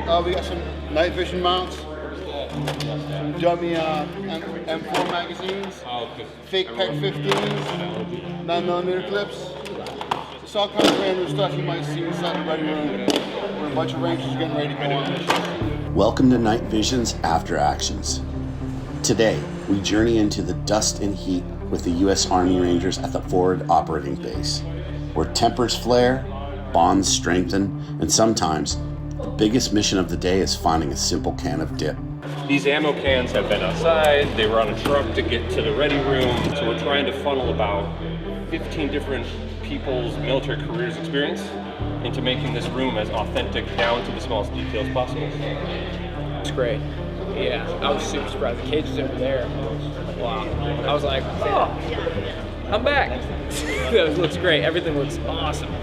We got some night vision mounts, dummy M4 magazines, fake PEC 15s, 9mm clips. It's all kind of random stuff you might see inside the ready room where a bunch of rangers getting ready to go on missions. Welcome to Night Vision's After Actions. Today, we journey into the dust and heat with the U.S. Army Rangers at the Forward Operating Base, where tempers flare, bonds strengthen, and sometimes the biggest mission of the day is finding a simple can of dip. These ammo cans have been outside, they were on a truck to get to the ready room, so we're trying to funnel about 15 different people's military careers experience into making this room as authentic down to the smallest details possible. It's great. Yeah, I was super surprised. The cage is over there. Wow. I was like, oh, I'm back. It looks great. Everything looks awesome.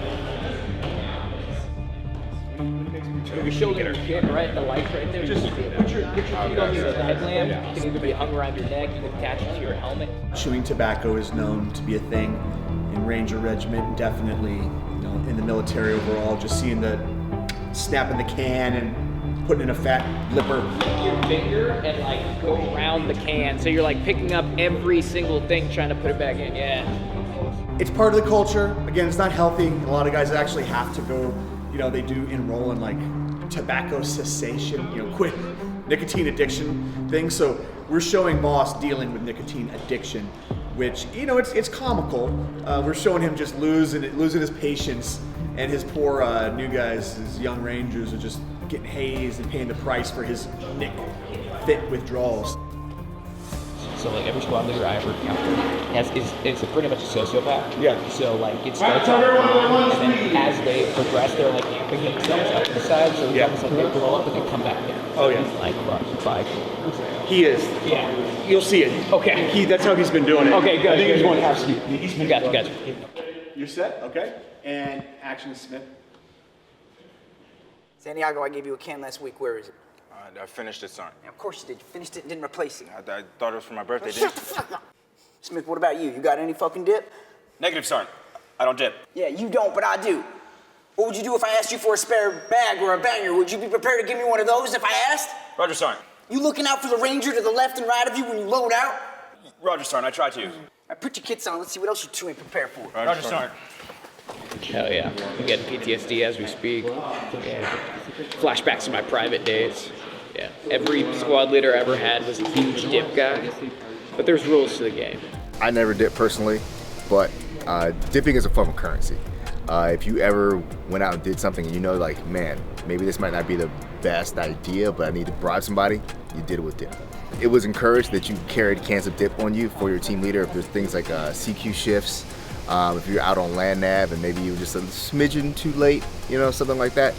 We showed your kit, right? The lights right there. Just put your feet on the headlamp. It can either be hung around your neck, you can attach it to your helmet. Chewing tobacco is known to be a thing in Ranger Regiment, definitely, in the military overall. Just seeing the snapping the can and putting in a fat lipper. Your finger and like go around the can, so you're like picking up every single thing, trying to put it back in. Yeah. It's part of the culture. Again, it's not healthy. A lot of guys actually have to go. They do enroll in like tobacco cessation, quit nicotine addiction thing. So we're showing Voss dealing with nicotine addiction, which, it's comical. We're showing him just losing his patience, and his poor new guys, his young Rangers, are just getting hazed and paying the price for his fit withdrawals. So like every squad leader I ever encountered is pretty much a sociopath. Yeah. So like it starts out and then as they progress, they're like amping themselves up to the side. So it's almost like they blow up and they come back down. Oh yeah. He's like bike. He is. Yeah. You'll see it. Okay. That's how he's been doing it. Okay, good. I think good, he's going good. half speed. He's been Gotcha. You're set? Okay. And action, Smith. Santiago, I gave you a can last week. Where is it? I finished it, Sergeant. Yeah, of course you did. You finished it and didn't replace it. I thought it was for my birthday, Shut the fuck up. Smith, what about you? You got any fucking dip? Negative, Sergeant. I don't dip. Yeah, you don't, but I do. What would you do if I asked you for a spare bag or a banger? Would you be prepared to give me one of those if I asked? Roger, Sergeant. You looking out for the Ranger to the left and right of you when you load out? Roger, Sergeant. I tried to. All right, put your kits on. Let's see what else you two ain't prepared for. Roger, Sergeant. Hell yeah. I'm getting PTSD as we speak. Yeah. Flashbacks to my private days. Yeah. Every squad leader I ever had was a huge dip guy. But there's rules to the game. I never dip personally, but dipping is a form of currency. If you ever went out and did something and like, man, maybe this might not be the best idea, but I need to bribe somebody, you did it with dip. It was encouraged that you carried cans of dip on you for your team leader if there's things like CQ shifts, if you're out on land nav and maybe you were just a smidgen too late, something like that,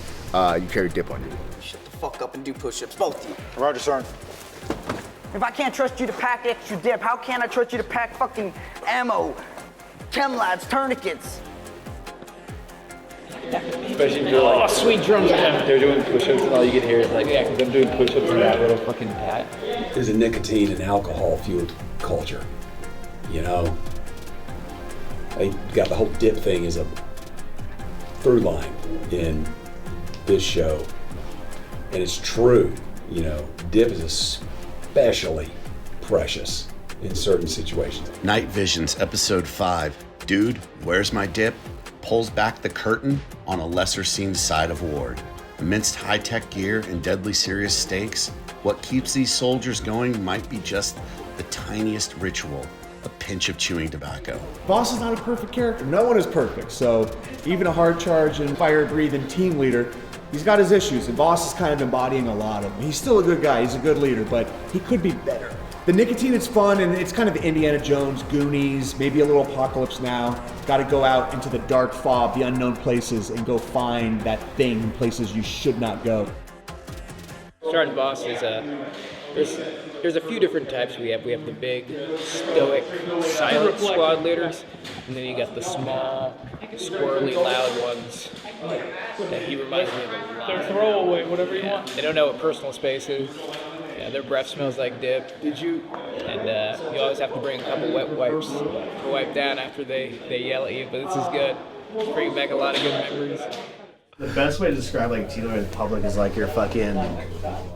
you carry dip on you. Shut the fuck up and do push-ups, both of you. Roger, Sergeant. If I can't trust you to pack extra dip, how can I trust you to pack fucking ammo, chem lads, tourniquets? Especially if you're sweet drums. They're doing push-ups and all you can hear is like, them doing push-ups in that little fucking hat. There's a nicotine and alcohol-fueled culture, They got the whole dip thing as a through line in this show. And it's true, dip is especially precious in certain situations. Night Vision's Episode 5, Dude, Where's My Dip? Pulls back the curtain on a lesser-seen side of Ward. Amidst high-tech gear and deadly serious stakes, what keeps these soldiers going might be just the tiniest ritual, a pinch of chewing tobacco. Voss is not a perfect character. No one is perfect. So even a hard charge and fire-breathing team leader, he's got his issues, and Voss is kind of embodying a lot of them. He's still a good guy, he's a good leader, but he could be better. The nicotine is fun, and it's kind of Indiana Jones, Goonies, maybe a little Apocalypse Now. Got to go out into the dark fob, the unknown places, and go find that thing in places you should not go. Sergeant Voss is there's a few different types we have. We have the big, stoic, silent squad leaders, and then you got the small, squirrely, loud ones. That he reminds me of a lot. They're throwaway, whatever you want. They don't know what personal space is. Yeah, their breath smells like dip. Did you? And you always have to bring a couple wet wipes to wipe down after they yell at you, but this is good. It's bringing back a lot of good memories. The best way to describe like Tito in public is like your fucking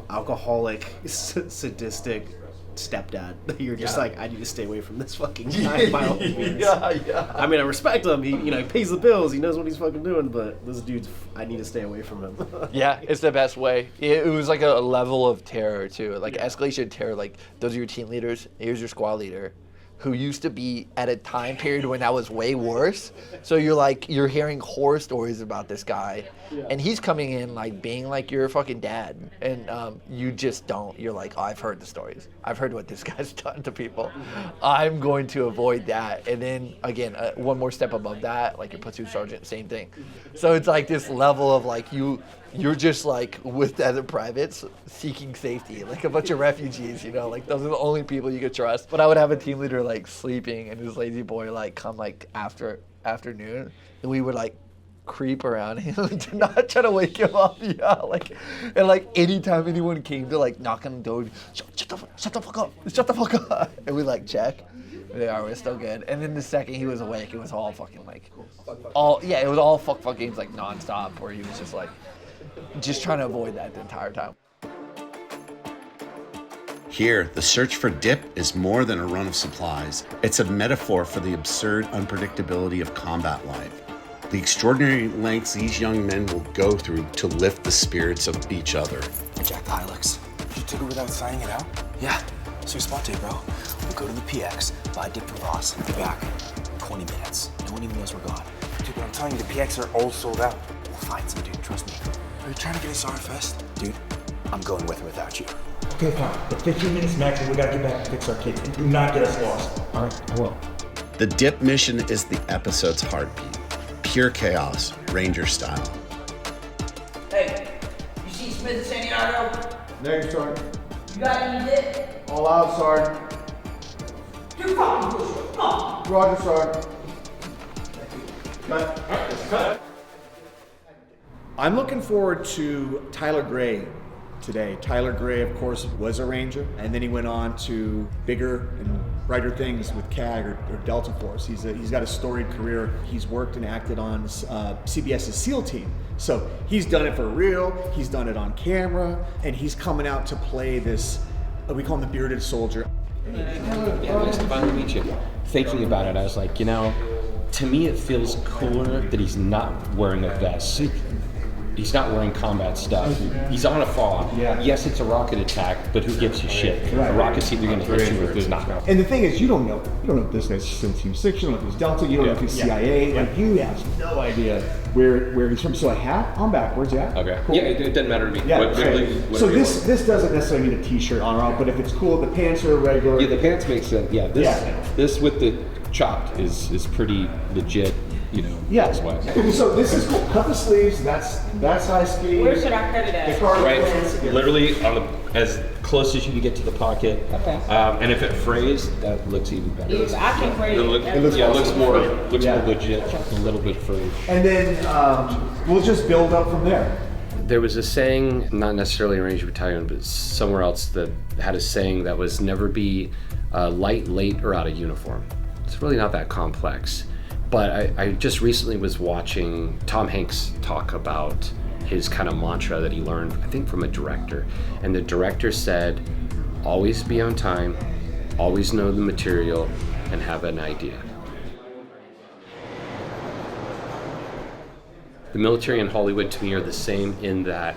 alcoholic, sadistic stepdad. You're just like, I need to stay away from this fucking guy. By all means. Yeah. I mean, I respect him. He pays the bills. He knows what he's fucking doing. But this dude's, I need to stay away from him. Yeah, it's the best way. It was like a level of terror too, like escalation of terror. Like those are your team leaders. Here's your squad leader, who used to be at a time period when that was way worse. So you're hearing horror stories about this guy, and he's coming in like being like your fucking dad, and you just don't. You're like, oh, I've heard the stories. I've heard what this guy's done to people. I'm going to avoid that. And then again, one more step above that, like your platoon sergeant, same thing. So it's like this level of like you're just like with other privates seeking safety, like a bunch of refugees, like those are the only people you could trust. But I would have a team leader like sleeping and his lazy boy like come like afternoon, and we would like creep around him to not try to wake him up. And like anytime anyone came to like knock on the door, shut the fuck up, and we like check. We're still good. And then the second he was awake, it was all fucking like, it was all fuck games like nonstop, where he was just like, just trying to avoid that the entire time. Here, the search for dip is more than a run of supplies. It's a metaphor for the absurd unpredictability of combat life. The extraordinary lengths these young men will go through to lift the spirits of each other. I jacked the Hilux. You took it without signing it out? Yeah. So spot day, bro. We'll go to the PX, buy dip for Voss, be back. 20 minutes. No one even knows we're gone. Dude, but I'm telling you, the PX are all sold out. We'll find some, dude. Trust me. Are you trying to get us RFS? Dude, I'm going with or without you. Okay, fine. But 15 minutes max, and we gotta get back and fix our kids. And do not get us lost. All right, I will. The dip mission is the episode's heartbeat. Pure chaos, Ranger style. Hey, you see Smith and Santiago? Negative, Sergeant. You got any dip? All out, Sergeant. You fucking push it. Come on. Roger, Sergeant. Cut. I'm looking forward to Tyler Gray today. Tyler Gray, of course, was a Ranger, and then he went on to bigger and brighter things with CAG or Delta Force. He's got a storied career. He's worked and acted on CBS's SEAL team. So he's done it for real, he's done it on camera, and he's coming out to play this, we call him the bearded soldier. Yeah, nice to finally meet you. Thinking about it, I was like, to me it feels cooler that he's not wearing a vest. He's not wearing combat stuff. He's on a FOB. Yeah. Yes, it's a rocket attack, but who gives a shit? Right. A rocket's either going to hit you or it's not. And the thing is, you don't know if this guy's since Team 6, you don't know if he's Delta, you don't know if he's CIA, like you have no idea where he's from. So a hat on back, where's he at? Okay. Cool. Yeah, it doesn't matter to me. Yeah, so this this doesn't necessarily need a t-shirt on or off, but if it's cool, the pants are regular. Yeah, the pants make sense. Yeah, this with the chopped is pretty legit. Yeah. Swag. So this is cool. Cut the sleeves. That's high speed. Where should I cut it at? Right, literally as close as you can get to the pocket. Okay. And if it frays, that looks even better. I can phrase it. It looks more legit, a little bit further. And then we'll just build up from there. There was a saying, not necessarily in Ranger Battalion, but somewhere else that had a saying that was never be light, late, or out of uniform. It's really not that complex. But I just recently was watching Tom Hanks talk about his kind of mantra that he learned, I think, from a director. And the director said, always be on time, always know the material, and have an idea. The military and Hollywood to me are the same in that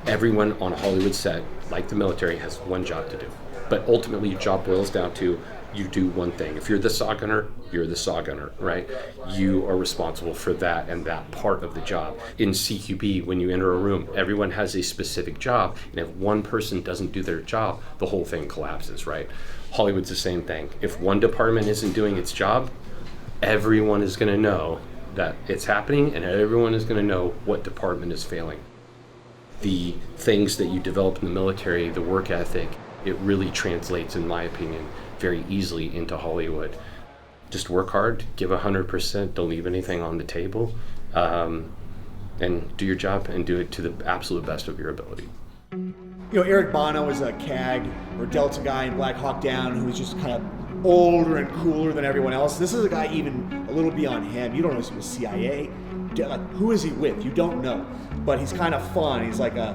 everyone on a Hollywood set, like the military, has one job to do. But ultimately, your job boils down to you do one thing. If you're the saw gunner, you're the saw gunner, right? You are responsible for that and that part of the job. In CQB, when you enter a room, everyone has a specific job, and if one person doesn't do their job, the whole thing collapses, right? Hollywood's the same thing. If one department isn't doing its job, everyone is gonna know that it's happening, and everyone is gonna know what department is failing. The things that you develop in the military, the work ethic, it really translates, in my opinion, very easily into Hollywood. Just work hard, give 100%, don't leave anything on the table, and do your job and do it to the absolute best of your ability. Eric Bana was a CAG or Delta guy in Black Hawk Down who was just kind of older and cooler than everyone else. This is a guy even a little beyond him. You don't know if he was CIA, who is he with? You don't know. But he's kind of fun. He's like a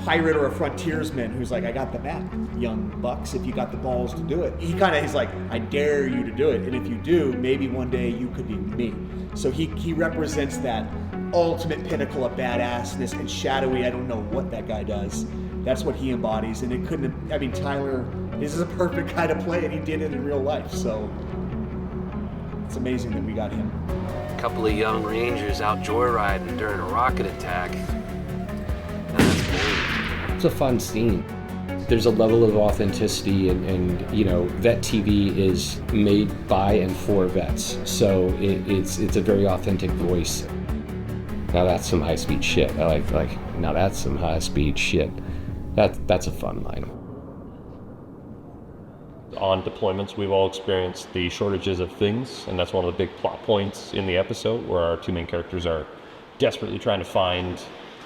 pirate or a frontiersman who's like, I got the map, young bucks, if you got the balls to do it. He's like, I dare you to do it. And if you do, maybe one day you could be me. So he represents that ultimate pinnacle of badassness and shadowy. I don't know what that guy does. That's what he embodies. And it couldn't have, I mean, Tyler, this is a perfect guy to play, and he did it in real life. So it's amazing that we got him. Couple of young rangers out joyriding during a rocket attack. That's cool. It's a fun scene. There's a level of authenticity, and you know, Vet TV is made by and for vets, so it's a very authentic voice. Now that's some high-speed shit. I like now that's some high-speed shit. That's a fun line. On deployments, we've all experienced the shortages of things, and that's one of the big plot points in the episode, where our two main characters are desperately trying to find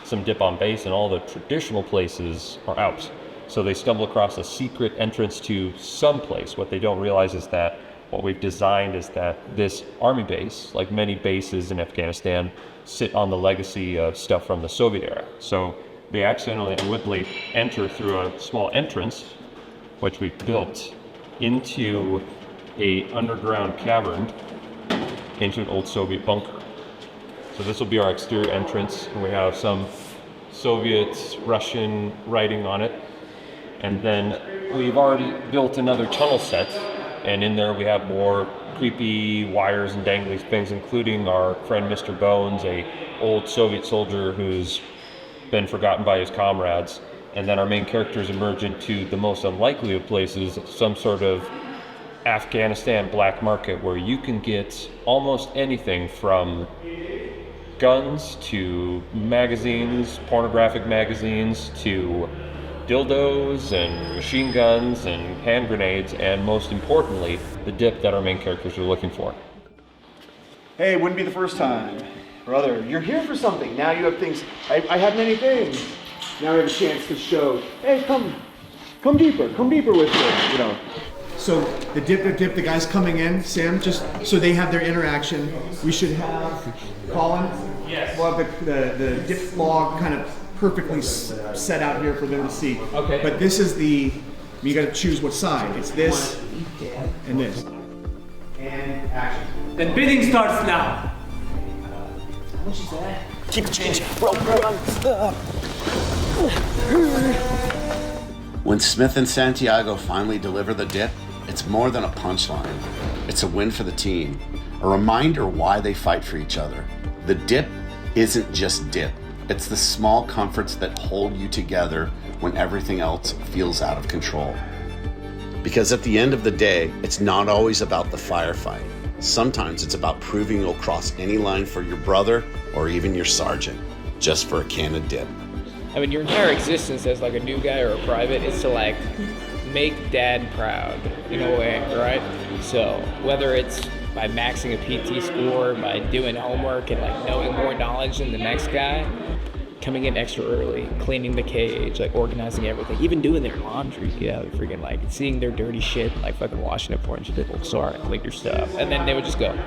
some dip on base, and all the traditional places are out. So they stumble across a secret entrance to some place. What they don't realize is that what we've designed is that this army base, like many bases in Afghanistan, sit on the legacy of stuff from the Soviet era. So they accidentally and wittingly enter through a small entrance, which we built into a underground cavern into an old Soviet bunker. So this will be our exterior entrance, and we have some Soviet, Russian writing on it. And then we've already built another tunnel set, and in there we have more creepy wires and dangly things, including our friend Mr. Bones, a old Soviet soldier who's been forgotten by his comrades. And then our main characters emerge into the most unlikely of places, some sort of Afghanistan black market, where you can get almost anything from guns to magazines, pornographic magazines, to dildos and machine guns and hand grenades, and most importantly, the dip that our main characters are looking for. Hey, wouldn't be the first time. Brother, you're here for something. Now you have things. I have many things. Now we have a chance to show, hey, come deeper with it, you know. So the dip, the guys coming in, Sam, just so they have their interaction. We should have Colin. Yes. We'll have the dip log kind of perfectly set out here for them to see. Okay. But this is you got to choose what side. It's this and this. And action. Then bidding starts now. How much is that? Keep the change, bro. When Smith and Santiago finally deliver the dip, it's more than a punchline. It's a win for the team, a reminder why they fight for each other. The dip isn't just dip. It's the small comforts that hold you together when everything else feels out of control. Because at the end of the day, it's not always about the firefight. Sometimes it's about proving you'll cross any line for your brother or even your sergeant, just for a can of dip. I mean, your entire existence as like a new guy or a private is to like make dad proud in a way, right? So whether it's by maxing a PT score, by doing homework and like knowing more knowledge than the next guy, coming in extra early, cleaning the cage, like organizing everything, even doing their laundry, freaking like seeing their dirty shit, like fucking washing it for and shit. Well, sorry, clean your stuff. And then they would just go,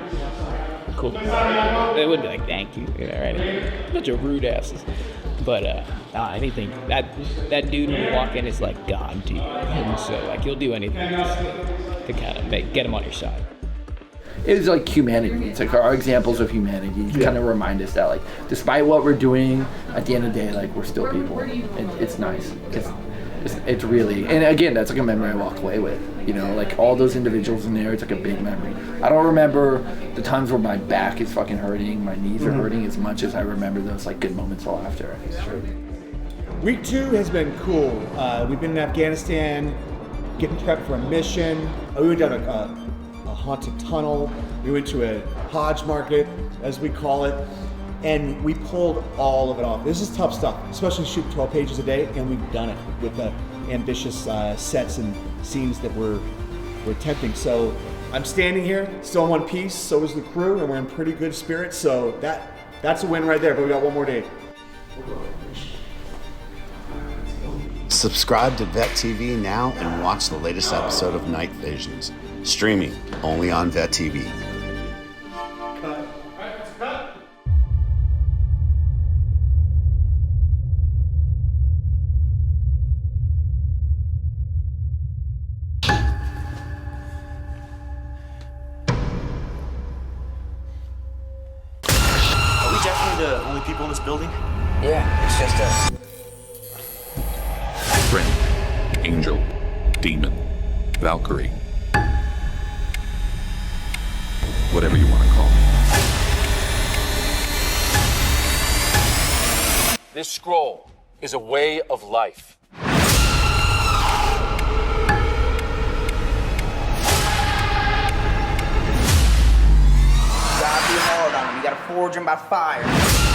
cool. They would be like, thank you, right? Bunch of rude asses. But anything, that dude when you walk in is like God to you. And so like you'll do anything to kind of get him on your side. It's like humanity. It's like our examples of humanity kind of remind us that like despite what we're doing, at the end of the day, like we're still people. It's nice. It's really, and again, that's like a memory I walk away with. You know, like all those individuals in there, it's like a big memory. I don't remember the times where my back is fucking hurting, my knees are hurting as much as I remember those like good moments of laughter. It's true. Week 2 has been cool. We've been in Afghanistan, getting prepped for a mission. We went down a haunted tunnel. We went to a Hodge market, as we call it, and we pulled all of it off. This is tough stuff, especially shooting 12 pages a day, and we've done it with the ambitious sets and scenes that we're attempting. So I'm standing here, still in one piece, so is the crew, and we're in pretty good spirits, so that's a win right there, but we got one more day. Subscribe to Vet TV now and watch the latest episode of Night Visions, streaming only on Vet TV. building? Yeah, it's just us. Friend, angel, demon, Valkyrie. Whatever you want to call it. This scroll is a way of life. You gotta be hard on them. You gotta forge them by fire.